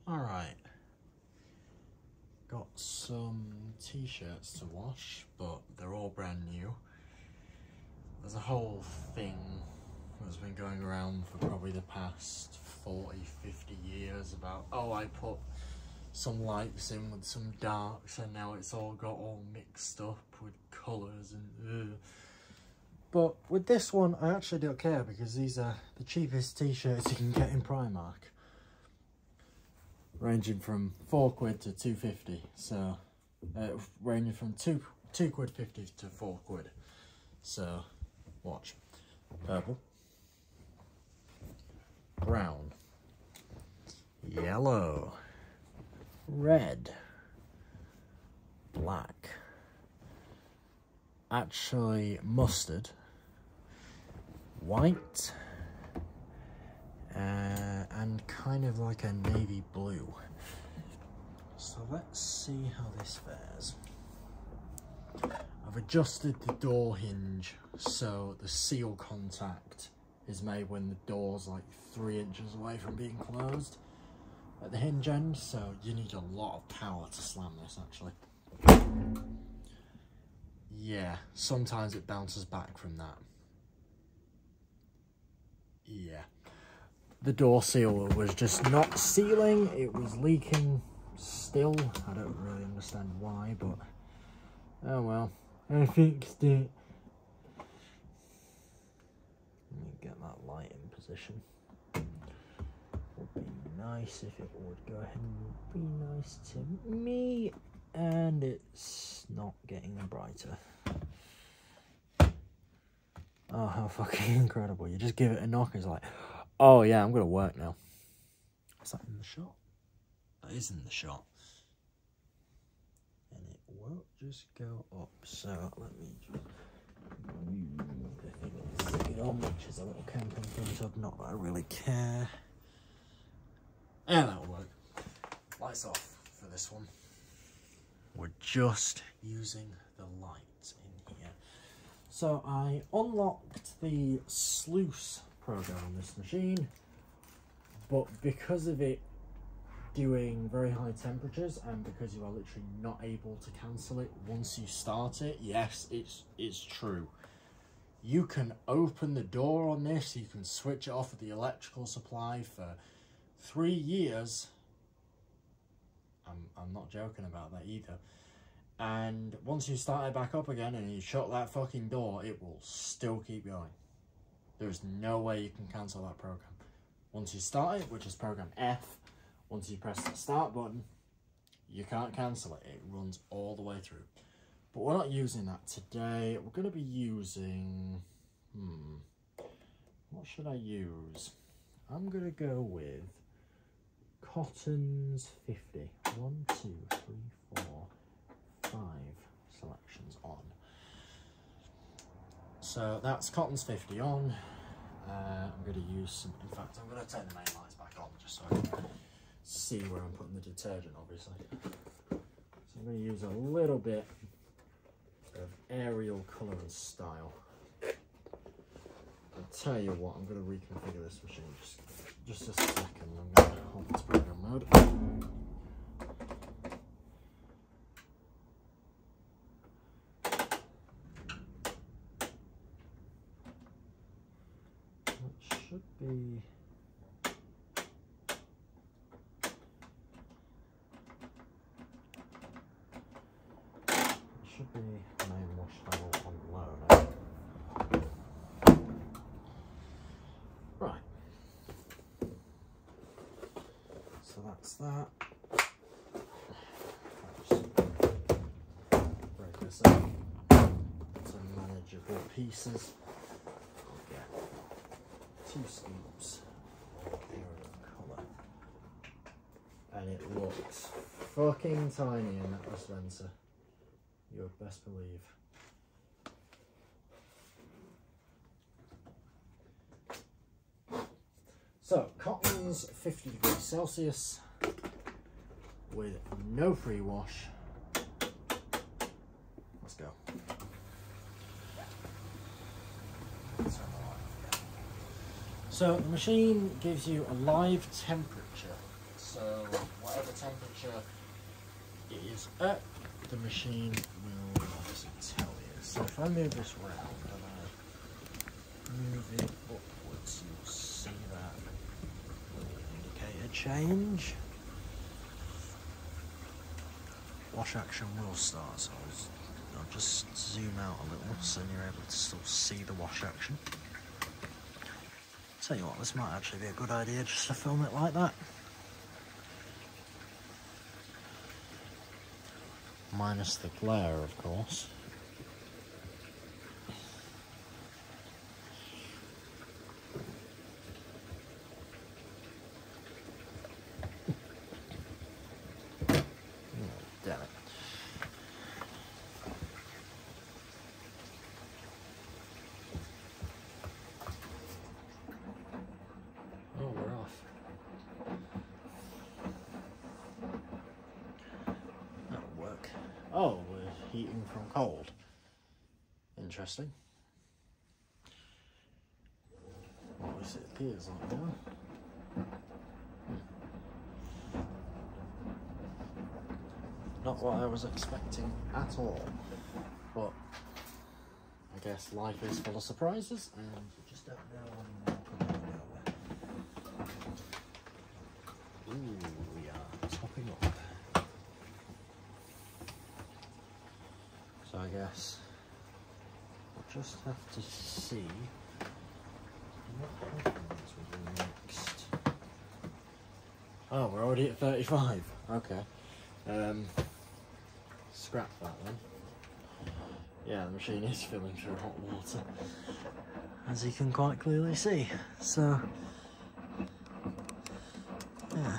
Alright. Got some t-shirts to wash, but they're all brand new. There's a whole thing that's been going around for probably the past 40, 50 years about, oh, I put some lights in with some darks and now it's all got all mixed up with colours and But with this one, I actually don't care because these are the cheapest t-shirts you can get in Primark. Ranging from £4 to £2.50, so ranging from £2.50 to £4. So watch: purple, brown, yellow, red, black, actually mustard, white, and kind of like a navy blue. So let's see how this fares. I've adjusted the door hinge so the seal contact is made when the door's like 3 inches away from being closed at the hinge end, so you need a lot of power to slam this actually. Yeah, sometimes it bounces back from that. Yeah. The door seal was just not sealing, it was leaking still. I don't really understand why, but oh well, I fixed it. Let me get that light in position. Would be nice if it would go ahead and be nice to me, and it's not getting brighter. Oh, how fucking incredible. You just give it a knock and it's like, oh yeah, I'm gonna work now. Is that in the shot? That is in the shot. And it won't just go up, so let me just move the thing and stick it on, which is a little camping thing, so not that I really care. And that'll work. Lights off for this one. We're just using the light in here. So I unlocked the sluice program on this machine, but because of it doing very high temperatures and because you are literally not able to cancel it once you start it, yes, it's true. You can open the door on this, you can switch it off with the electrical supply for 3 years. I'm not joking about that either. And once you start it back up again and you shut that fucking door, it will still keep going. There's no way you can cancel that program. Once you start it, which is program F, once you press the start button, you can't cancel it. It runs all the way through. But we're not using that today. We're going to be using... what should I use? I'm going to go with Cotton's 50. 1, 2, 3, 4, 5 selections on. So that's Cotton's 50 on. I'm going to use some, in fact I'm going to turn the main lights back on just so I can see where I'm putting the detergent, obviously. So I'm going to use a little bit of aerial colour and style. I'll tell you what, I'm going to reconfigure this machine just a second. I'm going to hop into program mode. Should be main wash level on low now. Right. So that's that. Just break this up into manageable pieces. I'll get 2 scoops of aerial colour. And it looks fucking tiny in that dispenser. You would best believe. So, Cotton's 50 degrees Celsius with no pre-wash. Let's go. So, the machine gives you a live temperature. So so whatever temperature it is at, the machine will obviously tell you. So if I move this round and I move it upwards, you'll see that little indicator change. Wash action will start, so I'll just zoom out a little so you're able to still see the wash action. Tell you what, this might actually be a good idea just to film it like that. Minus the glare, of course. Damn it. Oh, we're off. That'll work. Oh, we're heating from cold. Interesting. Well, at least it appears like that. Not what I was expecting at all, but I guess life is full of surprises and you just don't know when they're coming over. Ooh, we are topping up. So I guess we'll just have to see what happens with the next. Oh, we're already at 35. Okay. Scrap that then. Yeah, the machine is filling through hot water, as you can quite clearly see. So, yeah.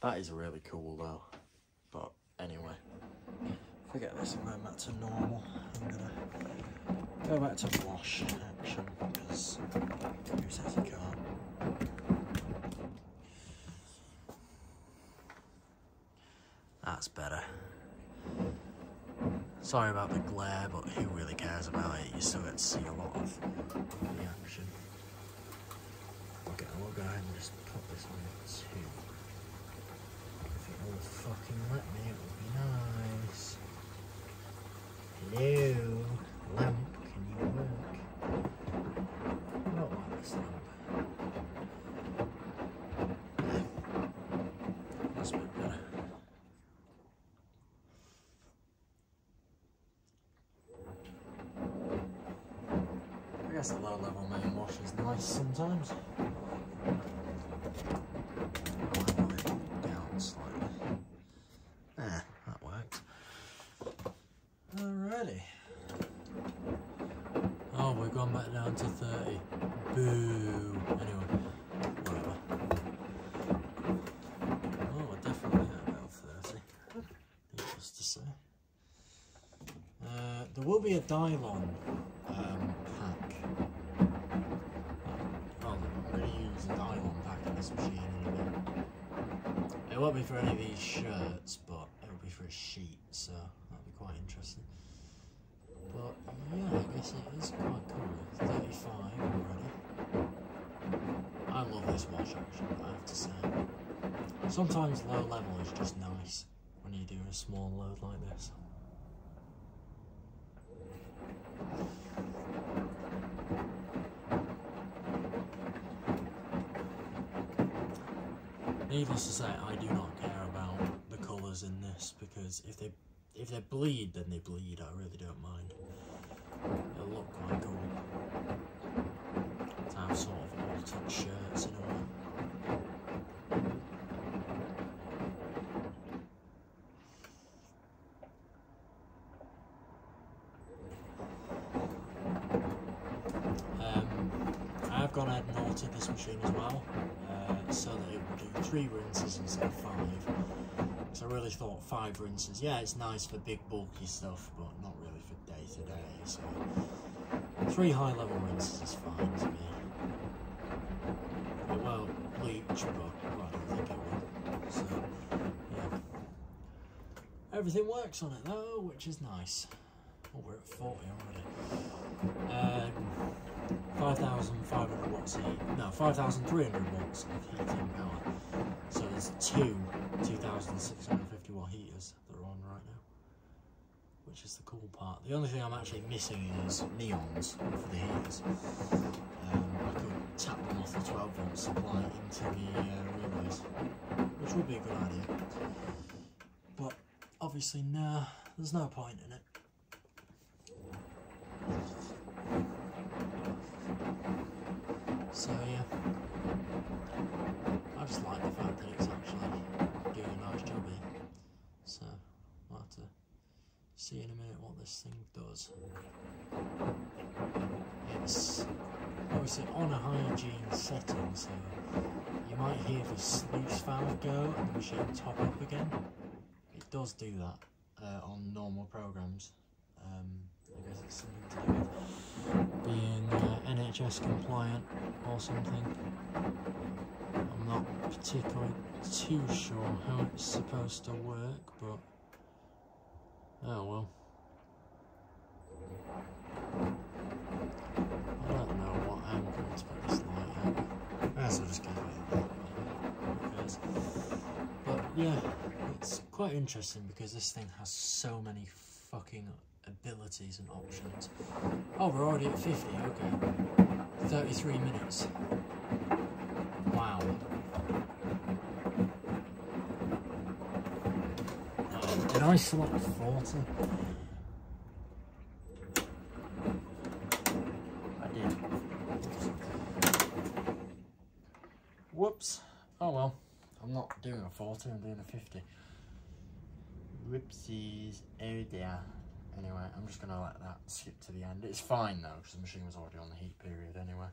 That is really cool though. But anyway, forget this, I'm going back to normal. I'm gonna go back to wash action because who says you can't? That's better. Sorry about the glare, but who really cares about it? You still get to see a lot of the action. Okay, we'll go ahead and just put this on at 2. If it will fucking let me, it would be nice. Hello, lamp, can you work? I don't like this lamp. That's a bit better. I guess a low level main wash is nice sometimes. I'll level it down slightly. That worked. Alrighty. Oh, we've gone back down to 30. Boo. Anyway, whatever. Oh, we're definitely at about 30. Needless to say. There will be a Dylon pack. Well, I'm going to use a Dylon pack in this machine in a bit. It won't be for any of these shirts, but it'll be for a sheet, so that'll be quite interesting. But yeah, I guess it is quite cool. 35 already. I love this wash action, I have to say. Sometimes low level is just nice when you do a small load like this. Needless to say, I do not care about the colours in this because if they bleed, then they bleed. I really don't mind. It'll look quite cool to have sort of altered shirts in a way. I've gone ahead and altered this machine as well, so that it will do 3 rinses instead of 5. So I really thought 5 rinses, yeah, it's nice for big bulky stuff, but not really for day to day, so 3 high level rinses is fine to me. It won't bleach, but I don't think it will, so yeah. Everything works on it though, which is nice. Oh, we're at 40 already. 5,500 watts of heat, no, 5,300 watts of heating power. So there's two 2,650 watt heaters that are on right now, which is the cool part. The only thing I'm actually missing is neons for the heaters. I could tap them off the 12 volt supply into the relays, which would be a good idea. But obviously, no, there's no point in it. So yeah, I just like the fact that it's actually doing a nice job here. So I'll have to see in a minute what this thing does. It's obviously on a hygiene setting, so you might hear the sluice valve go and the machine top up again. It does do that on normal programs. I guess it's something to do with being NHS compliant or something. I'm not particularly too sure how it's supposed to work, but oh well. I don't know what angle to put this light at. So I'll just keep it like that. But yeah, it's quite interesting because this thing has so many fucking abilities and options. Oh, we're already at 50, okay. 33 minutes. Wow. Did I select 40? I did. Whoops. Oh well. I'm not doing a 40, I'm doing a 50. Whoopsies. Oh dear. Anyway, I'm just going to let that skip to the end. It's fine though, because the machine was already on the heat period anyway.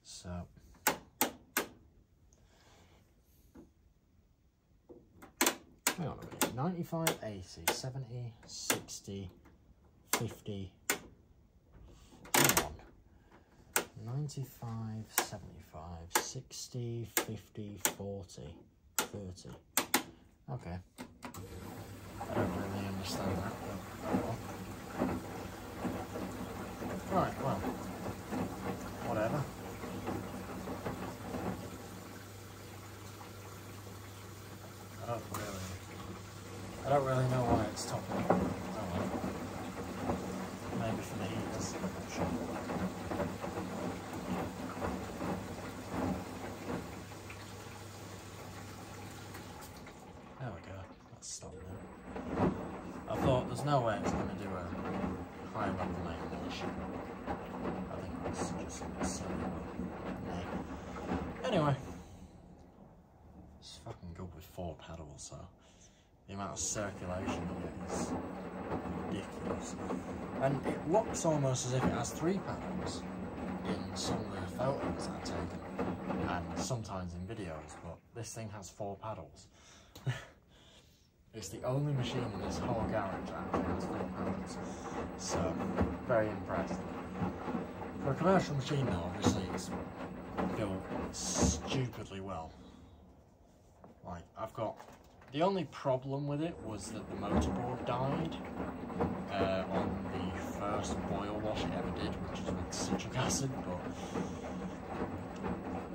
So, hang on a minute. 95, 80, 70, 60, 50. Hang on. 95, 75, 60, 50, 40, 30. Okay. I don't really understand that, but oh well. Right, well, whatever. I don't really know why it's topping up. Oh well. Maybe for the heaters. Sure. There we go. That's stopped now. I thought there's no way it's going to do a high level animation. I think that's just silly. Anyway, it's fucking good with 4 pedals, so the amount of circulation you get is ridiculous. And it looks almost as if it has 3 pedals in some of the photos I've taken, and sometimes in videos, but this thing has 4 pedals. It's the only machine in this whole garage that actually has 4 pedals. So, very impressed. For a commercial machine though, obviously it's built stupidly well. Like, I've got... The only problem with it was that the motor board died on the first boil wash it ever did, which was with citric acid, but...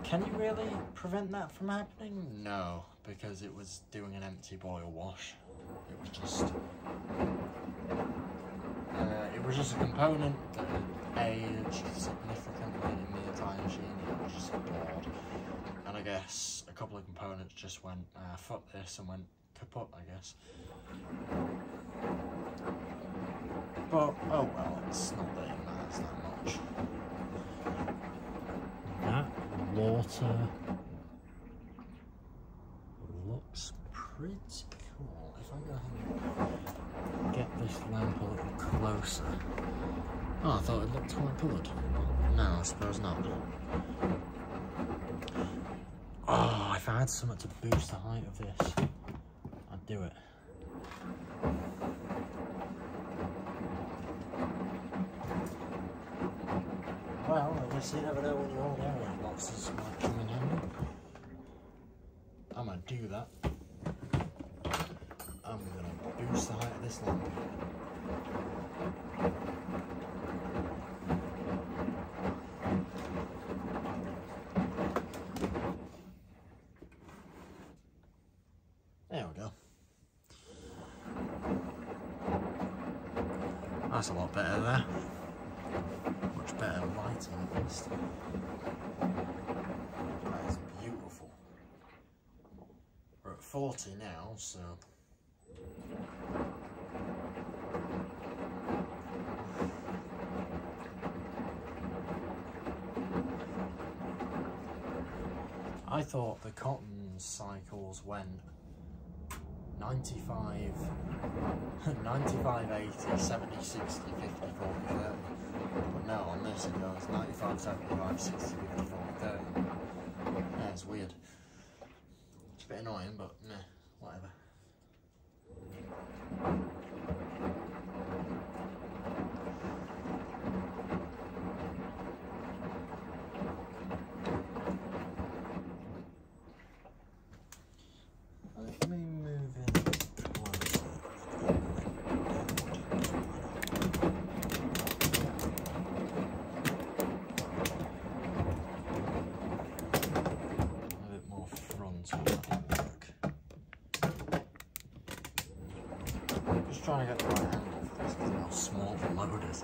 Can you really prevent that from happening? No, because it was doing an empty boil wash. It was just a component that had aged significantly in the entire machine. It was just bored. And I guess a couple of components just went, fuck this, and went kaput, I guess. But, oh well, it's not that it matters that much. That water looks pretty cool. If I go ahead and get this lamp a little closer. Oh, I thought it looked quite coloured. No, I suppose not. Oh, if I had something to boost the height of this, I'd do it. Well, I guess you never know when your old area boxes might come in handy. I'm going to do that. I'm going to boost the height of this lamp. that's a lot better there. Much better lighting at least. That is beautiful. We're at 40 now, so... I thought the cotton cycles went 95, 80, 70, 60, 50, 40, 30. But no, on this it goes 95, 75, 60, 50, 40, 30. Yeah, it's weird. It's a bit annoying, but meh, whatever. Let me move in closer. A bit more frontal, that'll work. Just trying to get the right angle for this because of how small the load is.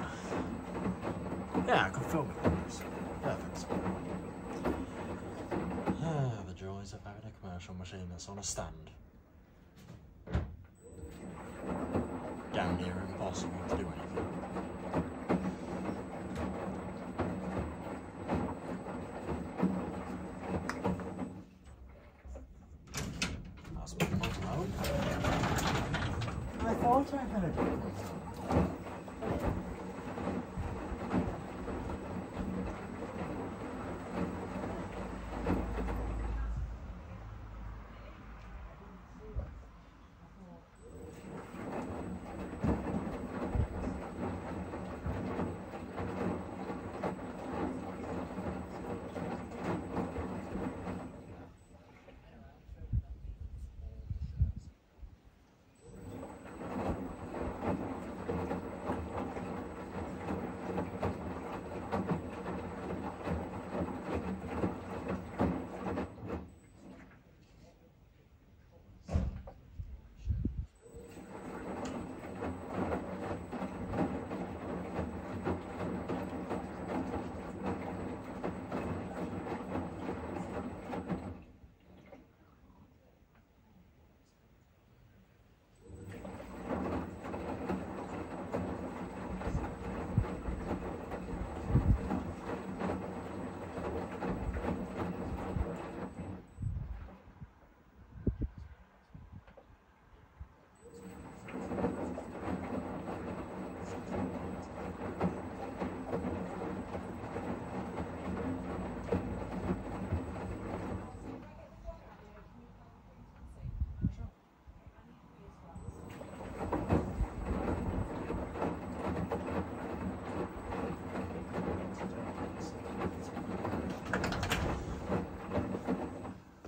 Yeah, I could film it with this. Perfect. The joys of having a commercial machine that's on a stand. Damn near impossible to do anything. That's what I'm on. I thought I had it.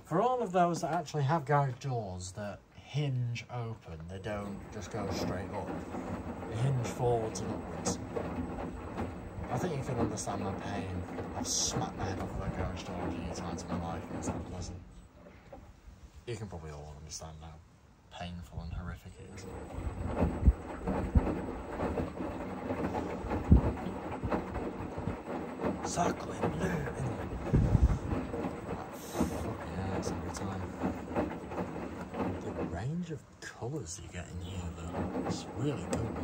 For all of those that actually have garage doors that hinge open, they don't just go straight up. They hinge forwards and upwards. I think you can understand my pain. I've smacked my head off of a garage door a few times in my life and it's not pleasant. You can probably all understand how painful and horrific it is. Exactly, blue. Anyway. Fucking hurts every time. The range of colours you get in here though, it's really good.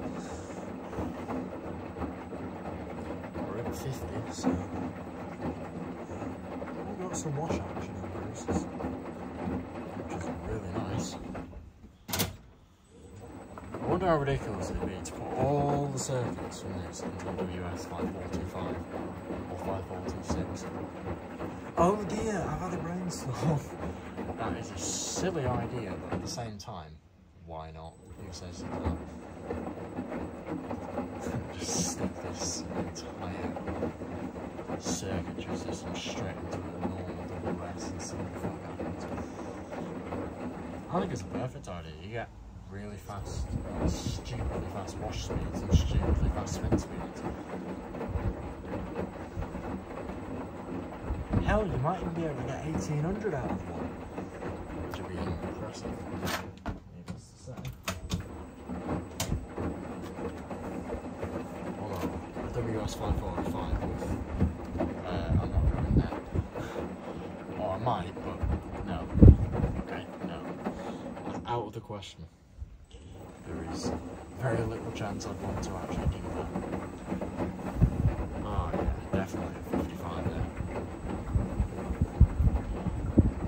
We're at 50, so we've got some wash action in places, which is really nice. I wonder how ridiculous it'd be to put all the circuits from this into a WS5425 or 5426. Oh dear, I've had a brainstorm. That is a silly idea, but at the same time, why not? Who says you can't? Just stick this entire circuitry system straight into a normal WS and see what the fuck happens. I think it's a perfect idea. You get really fast, stupidly fast wash speeds and stupidly fast spin speeds. Hell, you might even be able to get 1800 out of one, which would be impressive. Needless to say. press 545 with, I'm not going there. Or I might, but no. Okay, no. Out of the question. There is very little chance I'd want to actually do that. Oh yeah, definitely at 55 there.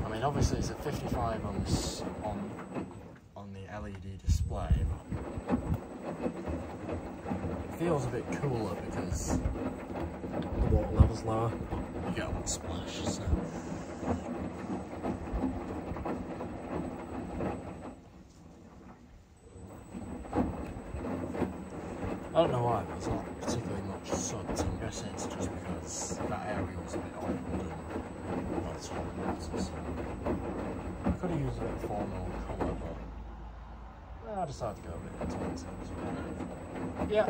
I mean, obviously it's at 55 on this on the LED display, but it feels a bit cooler because the water level's lower. You get a little splash, so. I don't know why, but there's not particularly much sun, so I'm guessing it's just because that aerial's a bit old and not so water, so I could have used a bit of formal colour, but I decided to go a bit intense. Yeah.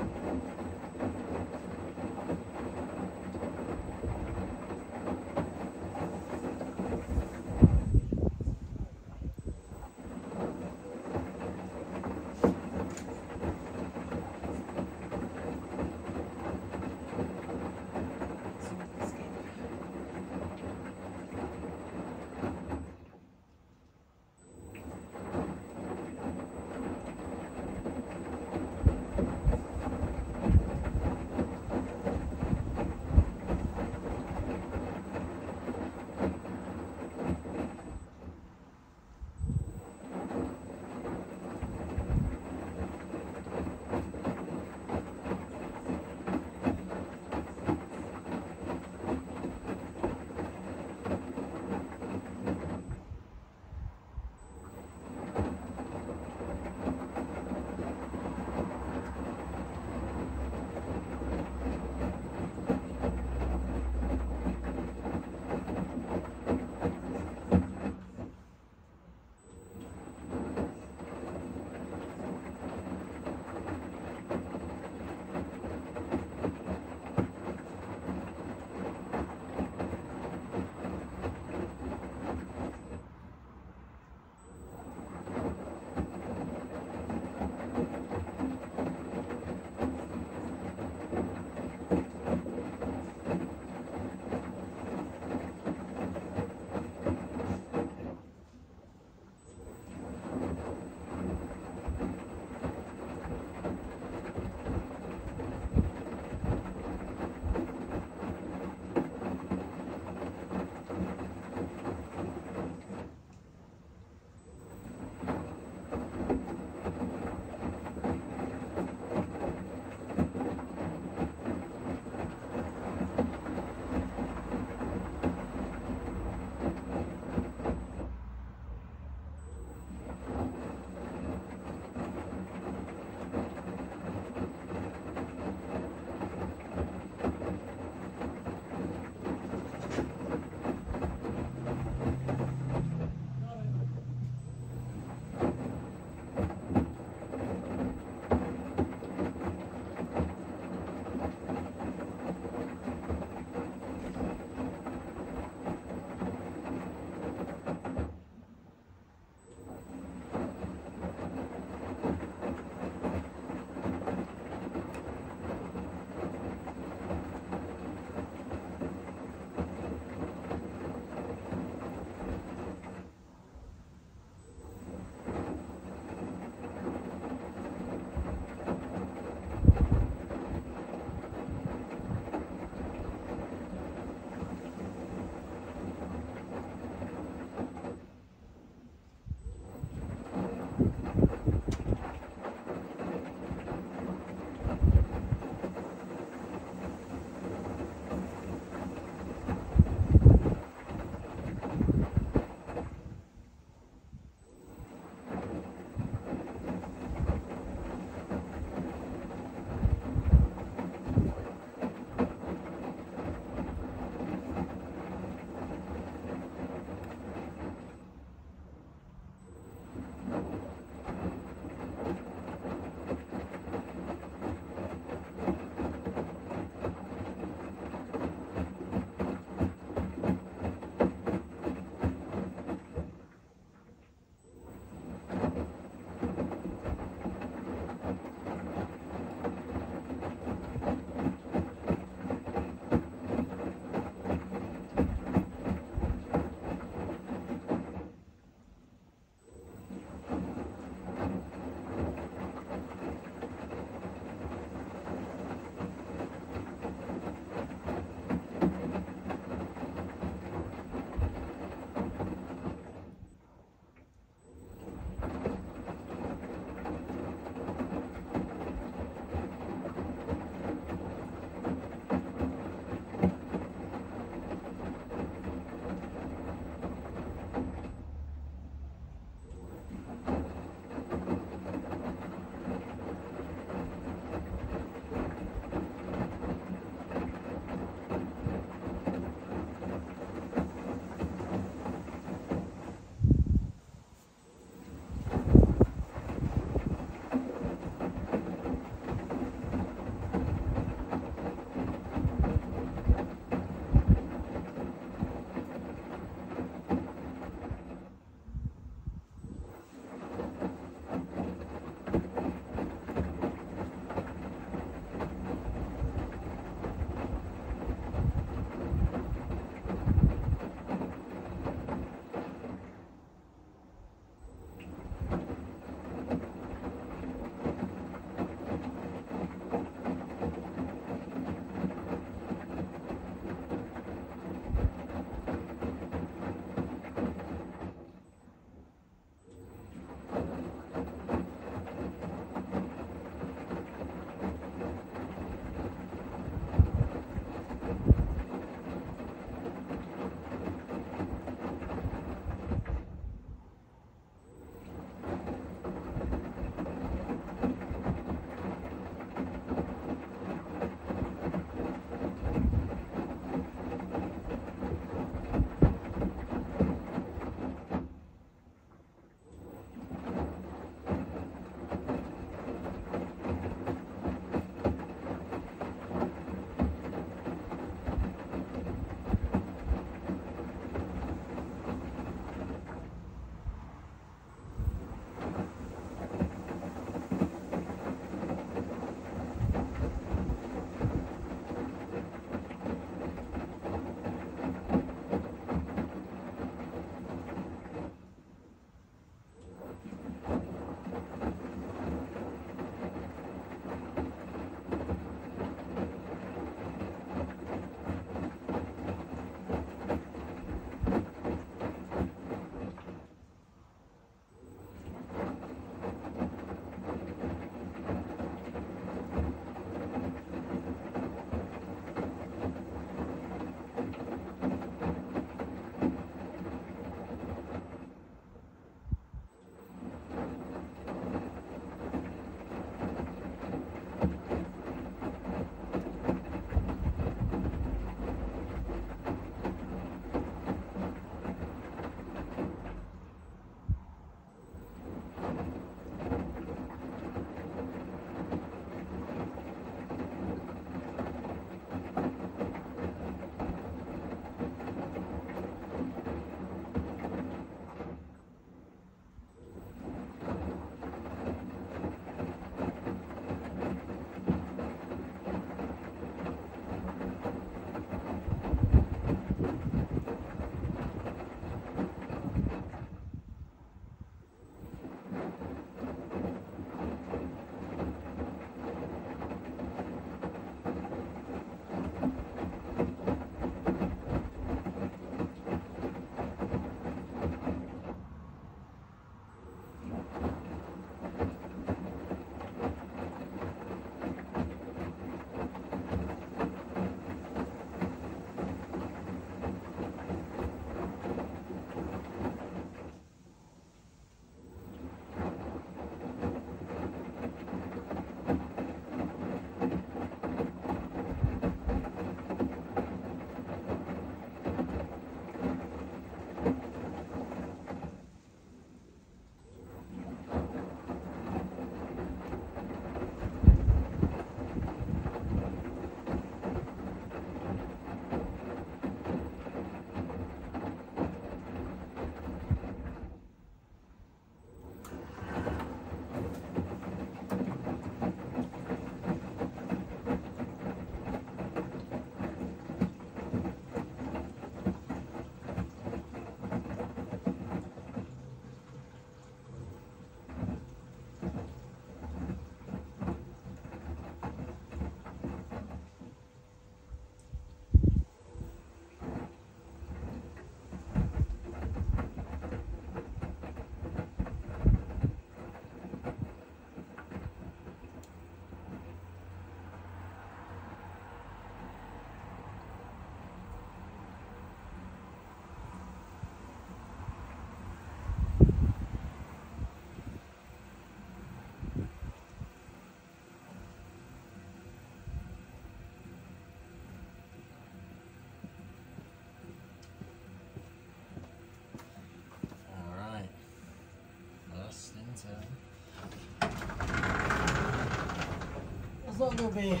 not going to be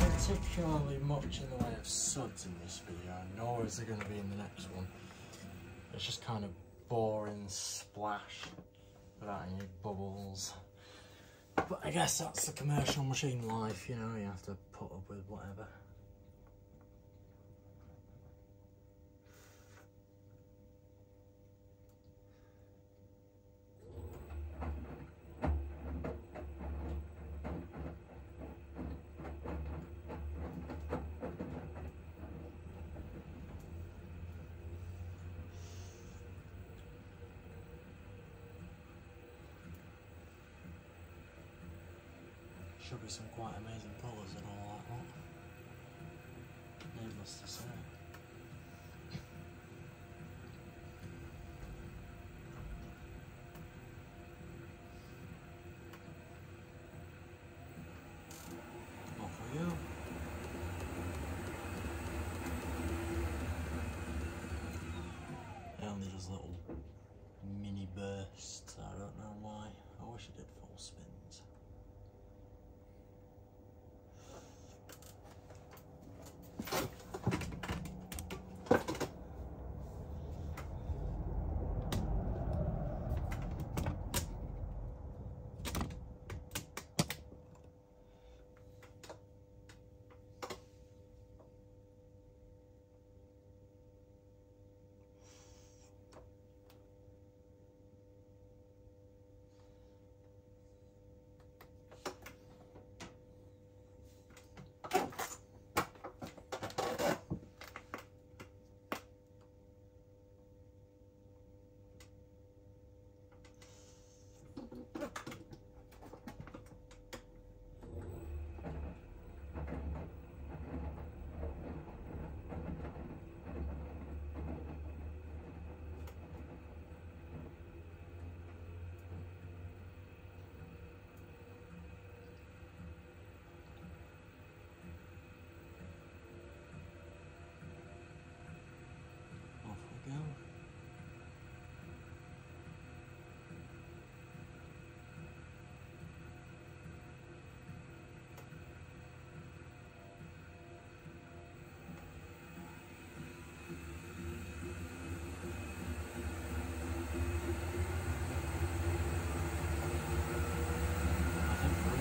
particularly much in the way of suds in this video, nor is there going to be in the next one. It's just kind of boring splash without any bubbles. But I guess that's the commercial machine life, you know, you have to put up with whatever. Should be some quite amazing colours and all that lot. Needless to say. Off we go. It only does little mini bursts, I don't know why. I wish it did full spins.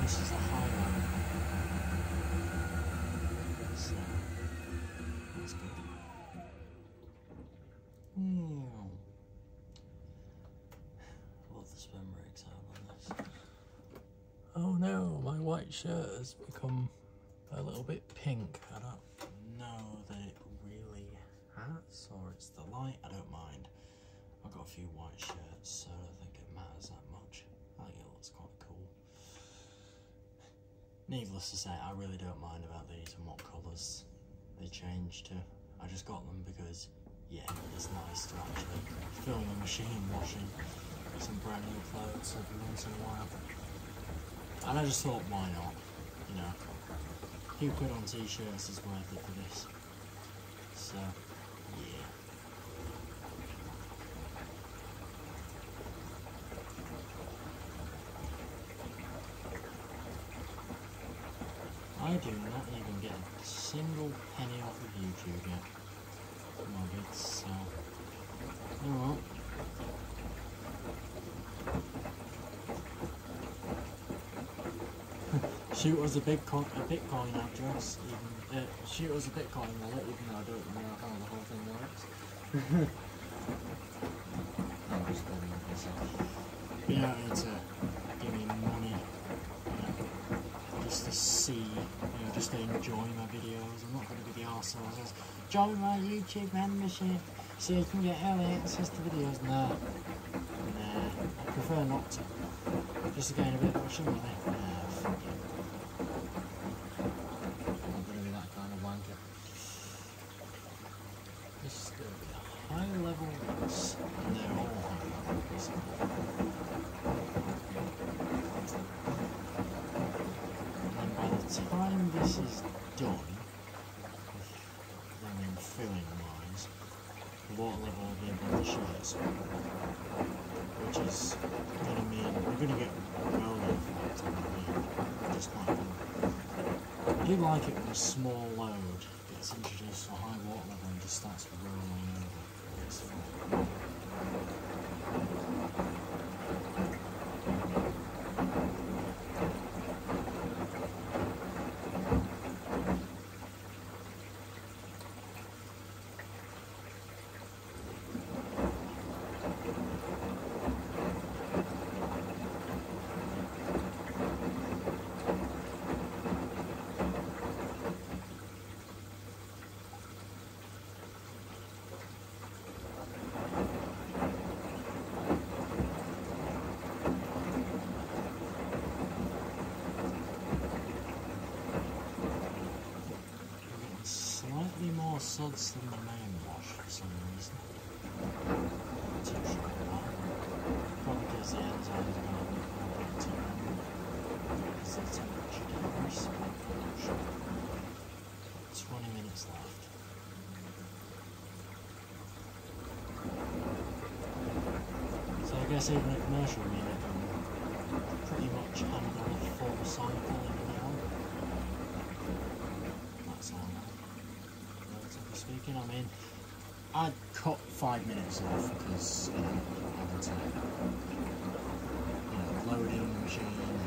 This is the high one. So that's good. Love the spin brakes out on this. Oh no, my white shirt has become a little bit pink. I don't know that it really has, or it's the light, I don't mind. I've got a few white shirts, so I don't think it matters that much. I think it looks quite cool. Needless to say, I really don't mind about these and what colours they change to. I just got them because, yeah, it's nice to actually film a machine washing some brand new clothes every once in a while. And I just thought, why not? You know, a few quid on t-shirts is worth it for this. So, yeah. I do not even get a single penny off of YouTube yet. Nuggets, so. Oh well. Shoot us a Bitcoin address, even. Shoot us a Bitcoin wallet, even though I don't know how the whole thing works. I'm just going with myself. You don't need to give me money. Just to see, you know, just to enjoy my videos. I'm not going to be the arsehole who says, join my YouTube membership so you can get early access to videos. Nah, I prefer not to. Just to gain a bit of extra money. Nah, fuck it. I'm not going to be that kind of wanker. Just high level ones, and they're all high level ones. Time this is done, I mean filling wise, the water level will be above the shirts, which is going to mean we're going to get well there for that time of year, which is quite cool. do like it when a small load gets introduced to a high water level and just starts rolling over. It's fun. More suds than the main wash for some reason. Not too sure why. Probably because the enzymes are going to be more to because the temperature differs. I'm not sure. 20 minutes left. So I guess even a commercial Miele can pretty much handle a full cycle in an hour. That's all right. Speaking, I mean, I'd cut 5 minutes off because, you know, having to, loading the machine and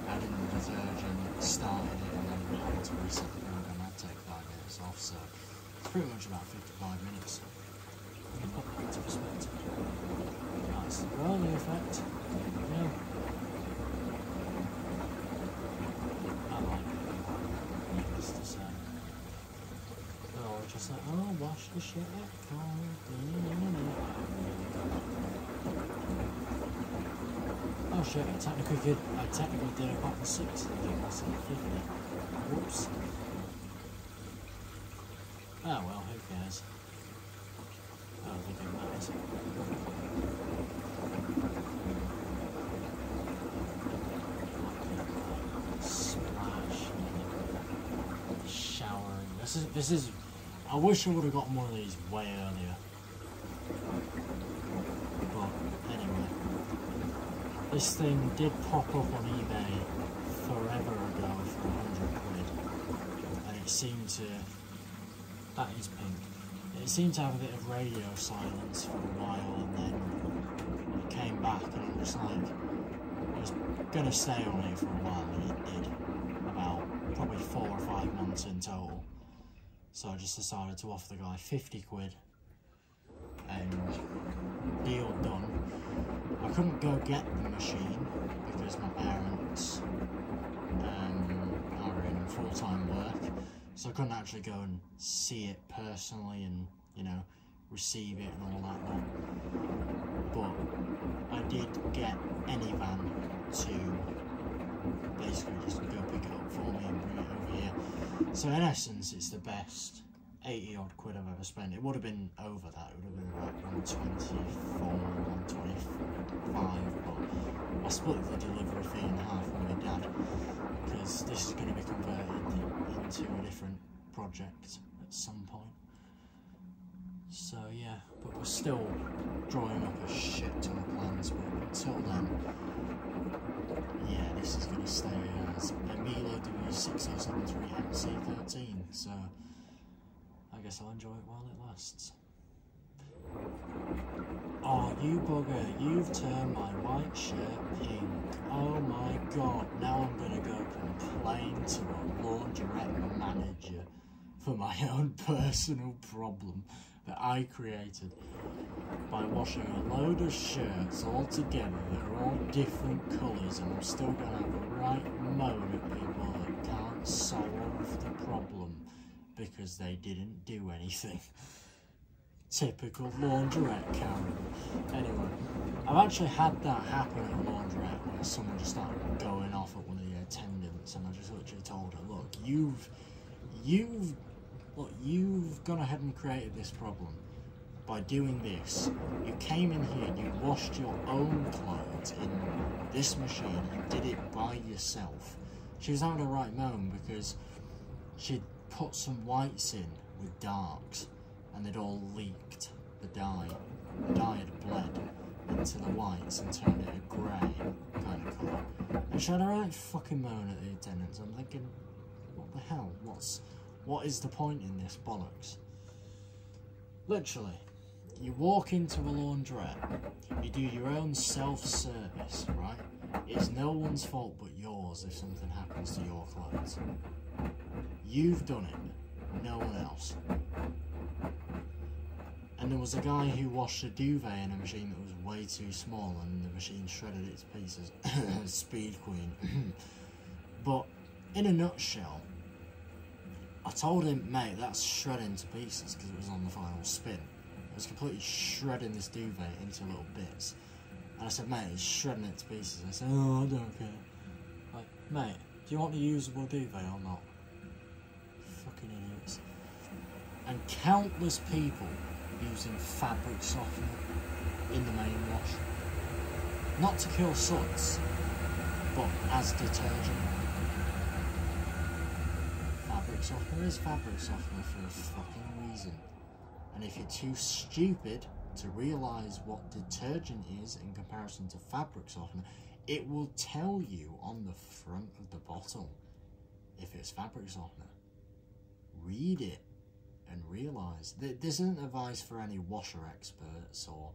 adding the detergent, starting it, and then having to reset the program, I'd take 5 minutes off, so it's pretty much about 55 minutes. Let me put that into perspective. That's the rolling effect. Yeah. I like it. Needless to say. Just like, oh, wash the shit out. Oh shit, I technically did a pack of 6 instead of 50. Whoops. Oh well, who cares? I don't think it matters. Splash. Showering. This is I wish I would have gotten one of these way earlier. But anyway, this thing did pop up on eBay forever ago for 100 quid, and it seemed to, that is pink, it seemed to have a bit of radio silence for a while, and then it came back, and I'm just like, it was going to stay on here for a while, and it did, about probably 4 or 5 months in total. So I just decided to offer the guy 50 quid and deal done. I couldn't go get the machine because my parents are in full-time work, so I couldn't actually go and see it personally and, receive it and all that lot. But I did get Anyvan to basically just go pick it up for me and bring it over here. So in essence, it's the best 80 odd quid I've ever spent. It would have been over that, it would have been about 124, 125, but I split the delivery fee in half with my dad because this is going to be converted into a different project at some point. So yeah, but we're still drawing up a shit ton of plans, but until then, yeah, this is going to stay as a Miele W6073AV, so I guess I'll enjoy it while it lasts. Oh, you bugger, you've turned my white shirt pink. Oh my god, now I'm going to go complain to a laundrette manager for my own personal problem that I created by washing a load of shirts all together that are all different colours, and I'm still going to have a right moan at people that can't solve the problem because they didn't do anything. Typical laundrette Karen. Anyway, I've actually had that happen at a laundrette where someone just started going off at one of the attendants, and I just literally told her, look, you've gone ahead and created this problem by doing this. You came in here and you washed your own clothes in this machine and did it by yourself. She was having a right moan because she'd put some whites in with darks and they'd all leaked the dye. The dye had bled into the whites and turned it a grey kind of colour. And she had a right fucking moan at the attendants. I'm thinking, what the hell? What is the point in this bollocks? Literally, you walk into a laundrette, you do your own self-service, right? It's no one's fault but yours if something happens to your clothes. You've done it, no one else. And there was a guy who washed a duvet in a machine that was way too small and the machine shredded it to pieces. Speed queen. But in a nutshell, I told him, mate, that's shredding to pieces because it was on the final spin. It was completely shredding this duvet into little bits. And I said, mate, it's shredding it to pieces. I said, oh, I don't care. Like, mate, do you want a usable duvet or not? Fucking idiots. And countless people using fabric softener in the main wash. Not to kill suds, but as detergent. Fabric softener is fabric softener for a fucking reason. And if you're too stupid to realise what detergent is in comparison to fabric softener, it will tell you on the front of the bottle if it's fabric softener. Read it and realise that this isn't advice for any washer experts or,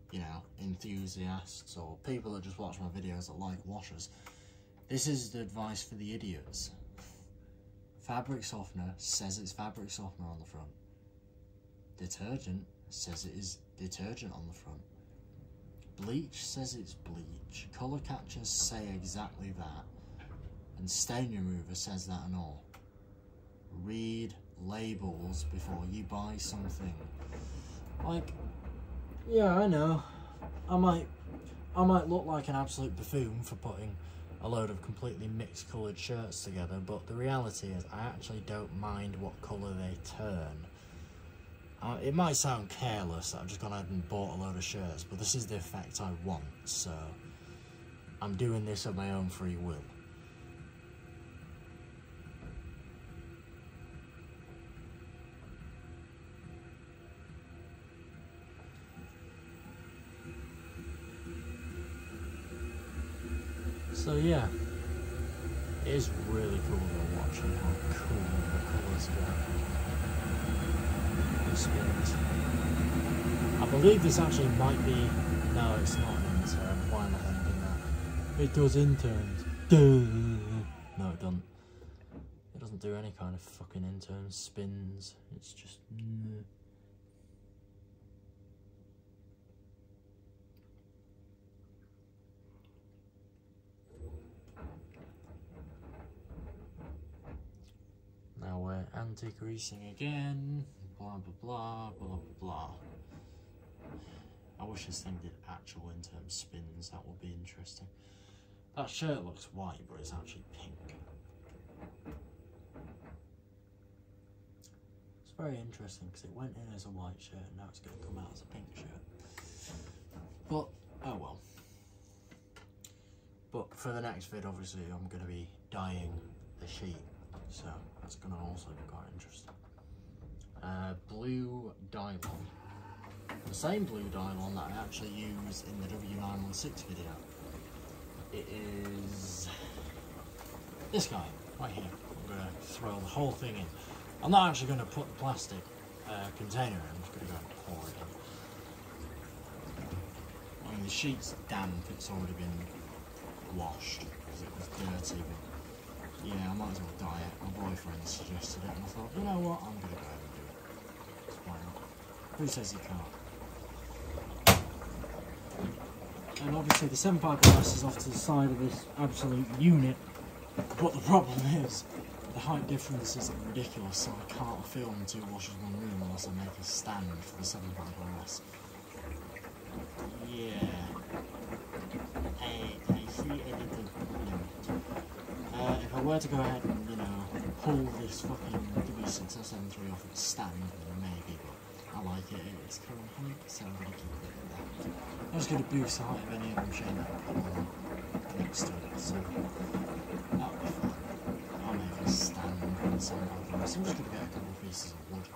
you know, enthusiasts or people that just watch my videos that like washers. This is the advice for the idiots. Fabric softener says it's fabric softener on the front. Detergent says it is detergent on the front. Bleach says it's bleach. Colour catchers say exactly that. And stain remover says that and all. Read labels before you buy something. Like, yeah, I know, I might look like an absolute buffoon for putting a load of completely mixed coloured shirts together, but the reality is I actually don't mind what colour they turn. It might sound careless that I've just gone ahead and bought a load of shirts, but this is the effect I want, so I'm doing this of my own free will. So yeah, it is really cool though watching how cool the colours go. The spins. I believe this actually might be, no it's not an intern, why am I thinking that? It does interns. Duh. No it doesn't. It doesn't do any kind of fucking intern spins, it's just... Now we're anti-greasing again, blah blah blah, blah blah blah. I wish this thing did actual intern spins, that would be interesting. That shirt looks white, but it's actually pink. It's very interesting because it went in as a white shirt and now it's going to come out as a pink shirt. But, oh well. But for the next vid, obviously, I'm going to be dyeing the sheet. So that's going to also be quite interesting. Blue Dylon. The same blue Dylon that I actually used in the W916 video. It is this guy right here. I'm going to throw the whole thing in. I'm not actually going to put the plastic container in, I'm just going to go and pour it in. I mean, the sheet's damp, it's already been washed because it was dirty. But yeah, I might as well dye it. My boyfriend suggested it and I thought, you know what, I'm going to go ahead and do it. Why not? Who says you can't? And obviously the 7.5 glass is off to the side of this absolute unit, but the problem is the height difference is ridiculous, so I can't film 2 washers 1 room unless I make a stand for the 7.5 glass. Yeah. I see a little problem. If I were to go ahead and, you know, pull this fucking W6073 off its stand, then maybe, but I like it at its current height, so I'm going to keep it at that. I'm just going to boost the height of any other machine that I put on next to it, so that'll be fun. I'll make a stand and something like that. So I'm just going to get a couple of pieces of wood,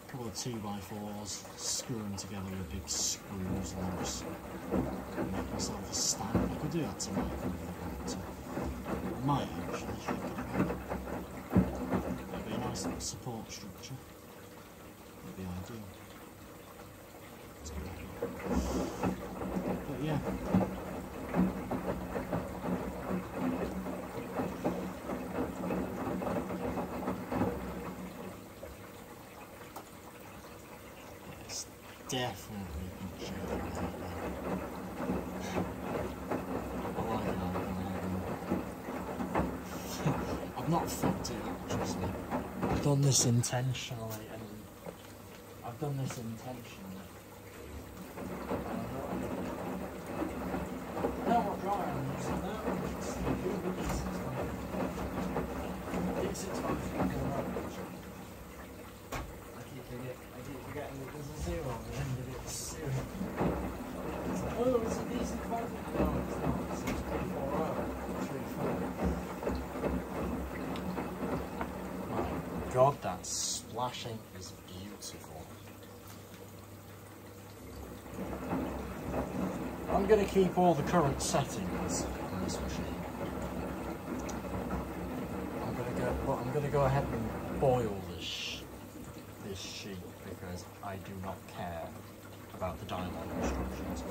a couple of 2x4s, screw them together with big screws, and then just make myself a stand. I could do that tonight if I really want to. I might actually think about it. sort of support structure would be ideal. But yeah. It's definitely not shaking right now. I like it on the I've not fucked it up, trust me. I've done this intentionally, and I've done this intentionally. No, what dry I'm using now. It's the D65. I keep forgetting that there's a zero on the end of it. Zero. It's like, oh, it's a D65. No, it's not. It's 340. My God, that splashing is beautiful. I'm going to keep all the current settings on this machine. I'm going to go ahead and boil this sheet because I do not care about the dialogue instructions.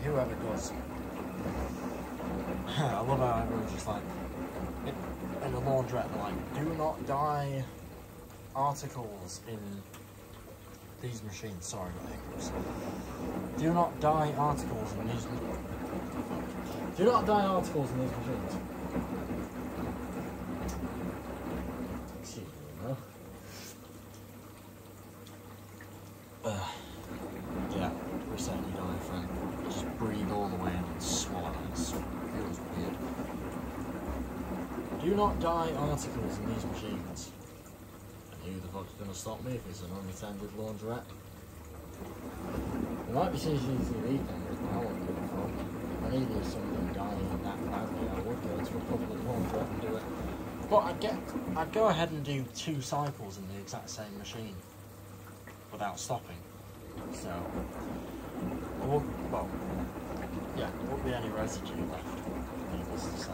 Whoever does. I love how everyone's just like, in the laundrette, they're like, do not dye articles in these machines. Sorry about hiccups. Do not dye articles in these machines. Do not dye articles in these machines. Excuse me, no? Yeah, reset your diaphragm. Just breathe all the way in and swallow it. It feels weird. Do not dye articles in these machines. And who the fuck's gonna stop me if it's an unattended laundrette? There might be CCTV cameras, but I won't do it for. If I needed something dying that badly, I would go to a public laundrette and do it. But I'd go ahead and do 2 cycles in the exact same machine without stopping. So, well, yeah, there won't be any residue left, needless to say.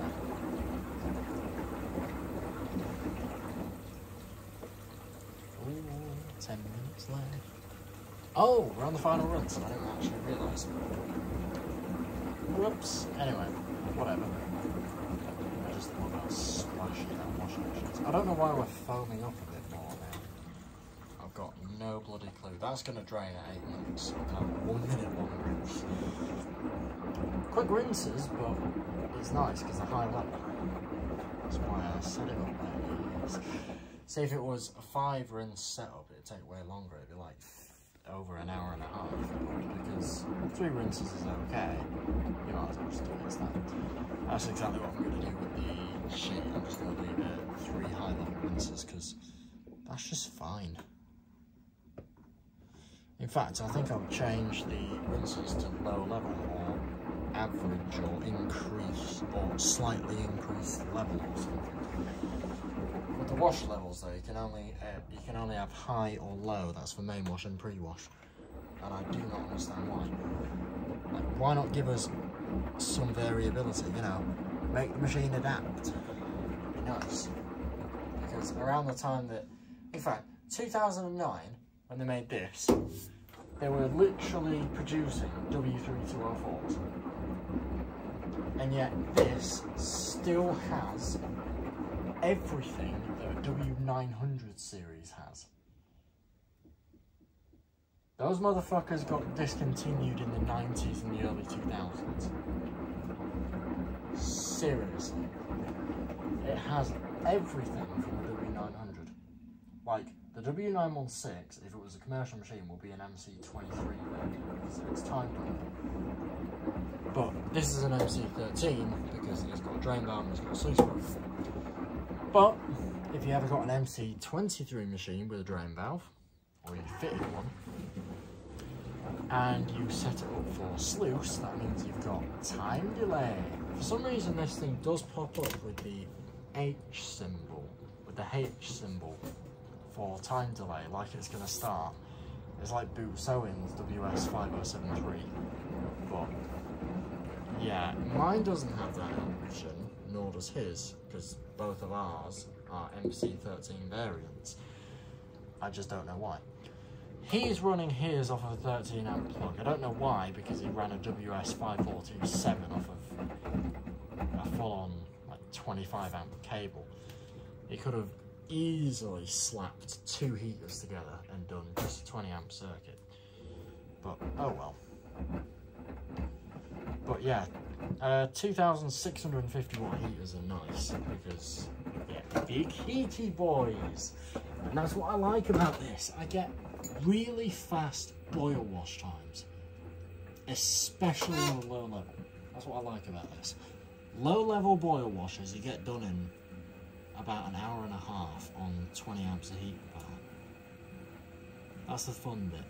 Ooh, 10 minutes left. Oh, we're on the final run, so I didn't actually realise. Whoops. Anyway, whatever. I just love how splashy that washing machine is. I don't know why we're foaming up a bit more now. I've got no bloody clue. That's going to drain at 8 minutes. So 1 minute long rinse. Quick rinses, but it's nice because they're high level. That's why I set it up like this. Say if it was a 5 rinse setup, it'd take way longer. It'd be like over an hour and a half, because 3 rinses is okay. You might as well just do it instead. That's exactly what I'm going to do with the sheet. I'm just going to leave it 3 high level rinses because that's just fine. In fact, I think I'll change the rinses to low level or average or increase or slightly increase level or something. With the wash levels though, you can only have high or low. That's for main wash and pre-wash, and I do not understand why. Like, why not give us some variability? You know, make the machine adapt. It'd be nice. Because around the time that, in fact, 2009, when they made this, they were literally producing W6204s, and yet this still has everything that a W900 series has. Those motherfuckers got discontinued in the 90s and the early 2000s. Seriously. It has everything from the W900. Like, the W916, if it was a commercial machine, will be an MC23 because it's time limit. But this is an MC13 because it's got a drain valve and it's got a sluice proof. But if you ever got an MC23 machine with a drain valve, or you fitted one, and you set it up for sluice, that means you've got time delay. For some reason this thing does pop up with the H symbol, for time delay, like it's going to start. It's like Boot Sewing's W6073, but yeah, mine doesn't have that option, nor does his, because both of ours are MC13 variants. I just don't know why. He's running his off of a 13 amp plug. I don't know why, because he ran a WS5427 off of a full-on like 25 amp cable. He could have easily slapped 2 heaters together and done just a 20 amp circuit. But oh well. But yeah, 2,650 watt heaters are nice because you get big heaty boys. And that's what I like about this. I get really fast boil wash times, especially on the low level. That's what I like about this. Low level boil washes you get done in about an hour and a half on 20 amps of heat power. That's the fun bit.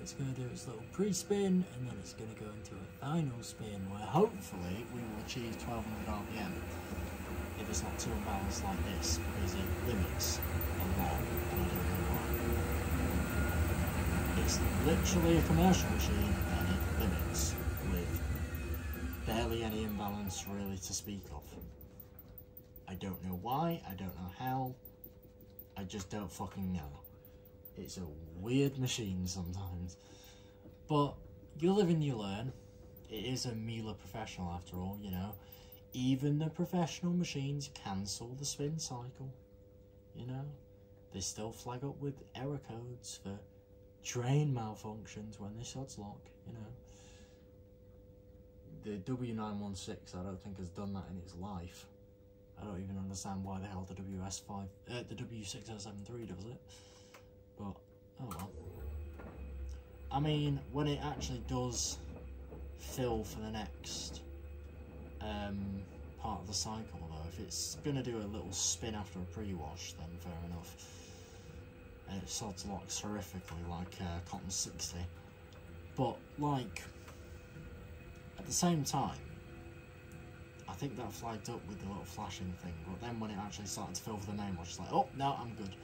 It's going to do its little pre-spin, and then it's going to go into a final spin where hopefully we will achieve 1200 RPM if it's not too unbalanced like this, because it limits a lot, and I don't know why. It's literally a commercial machine and it limits with barely any imbalance really to speak of. I don't know why, I don't know how, I just don't fucking know. It's a weird machine sometimes, but you live and you learn. It is a Miele professional after all, you know. Even the professional machines cancel the spin cycle, you know. They still flag up with error codes for drain malfunctions when the shots lock, you know. The W916 I don't think has done that in its life. I don't even understand why the hell the W6073 does it. But, oh well. I mean, when it actually does fill for the next part of the cycle though, if it's going to do a little spin after a pre-wash, then fair enough. And it sods locks horrifically like Cotton 60. But, like, at the same time, I think that flagged up with the little flashing thing, but then when it actually started to fill for the main wash, it's like, oh, no, I'm good.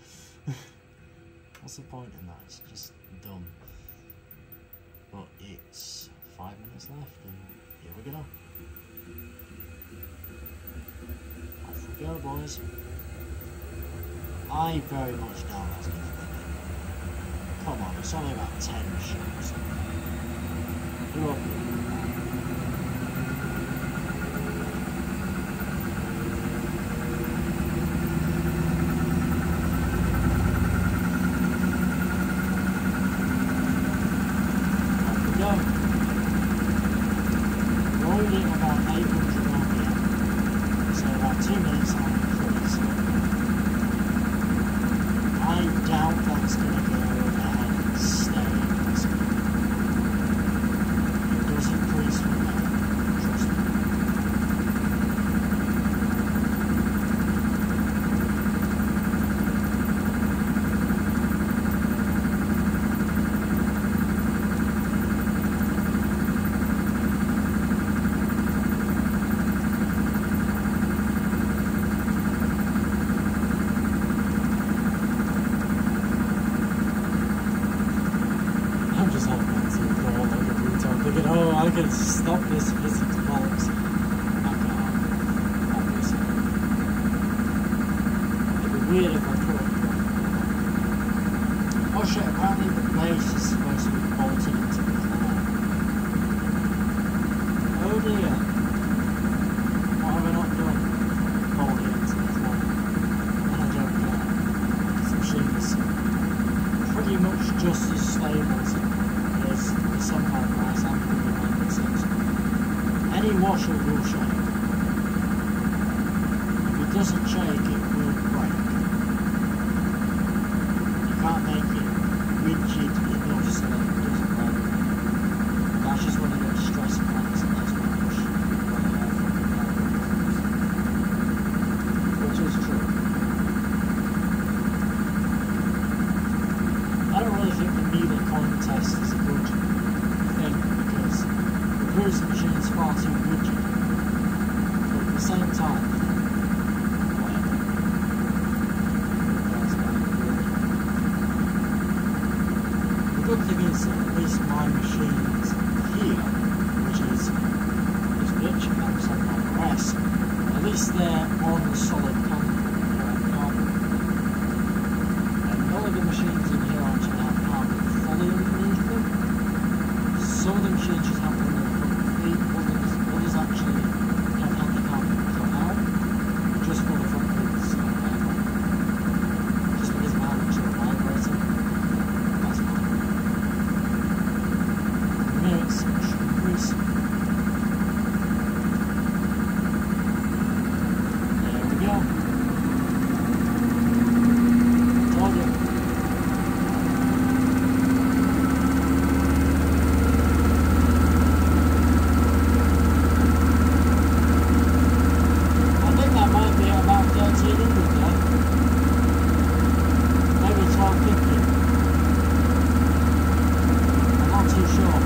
What's the point in that? It's just dumb. But it's 5 minutes left, and here we go. Off we go, boys. I very much doubt that's going to win. Come on, it's only about 10 shots. You're up. I can stop this physics box. I can't, obviously. It'd be weird if I could. Oh shit, apparently the base is supposed to be bolted into the floor. Oh dear. What have I not done? Bolted into the floor. And I don't care. This machine is pretty much just as stable as the sunlight glass and the any washer will shake. If it doesn't shake, it will break. You can't make it rigid enough so that it doesn't break. That's just when it gets stress points, and that's when it push which is true. I don't really think the Miele coin test is a good thing, because the cruising machine is far too rigid, but at the same time, whatever. The good thing is that at least my machine is here, which is on solid concrete. And all of the machines in here actually have carpet fully underneath them. Some of the machines just have one of the front feet, others actually have had the carpet cut out just for the front feet. Just because of how much they're vibrating. That's fine. Here it's grease. There we go. Told you. I think that might be about 1300 there. Maybe 1250. I'm not too sure.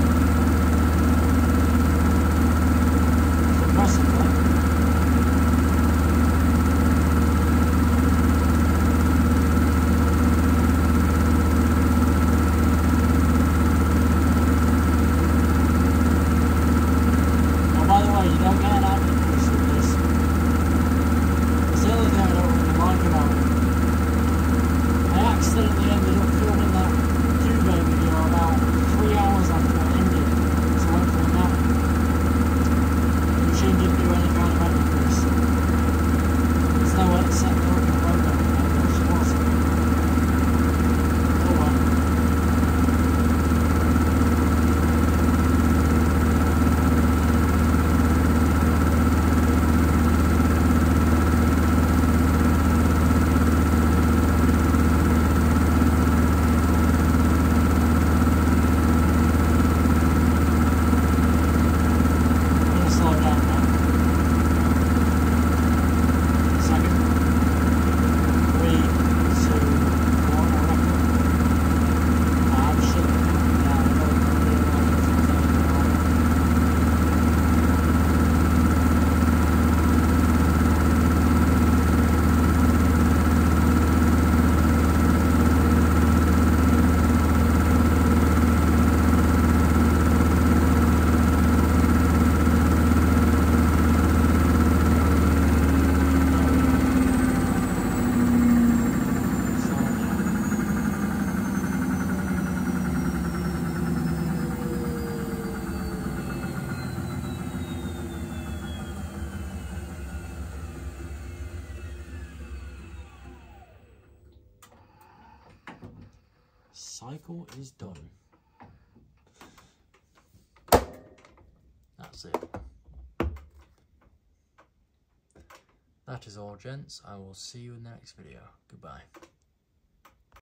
It's impressive, right? Oh, by the way, you don't get an ad increase with this. It's the other thing I don't really like about it. I accidentally ended up filming that two-bay video about 3 hours after it ended, so I went for a nap. The machine didn't do any kind of ad increase. There's no way to set the open program, which was. Oh well. I'm gonna slow it down now. Second. 3, 2, 1, I reckon. I'm shit. Yeah, I don't realise it's cycle is done. That's it. That is all, gents. I will see you in the next video. Goodbye.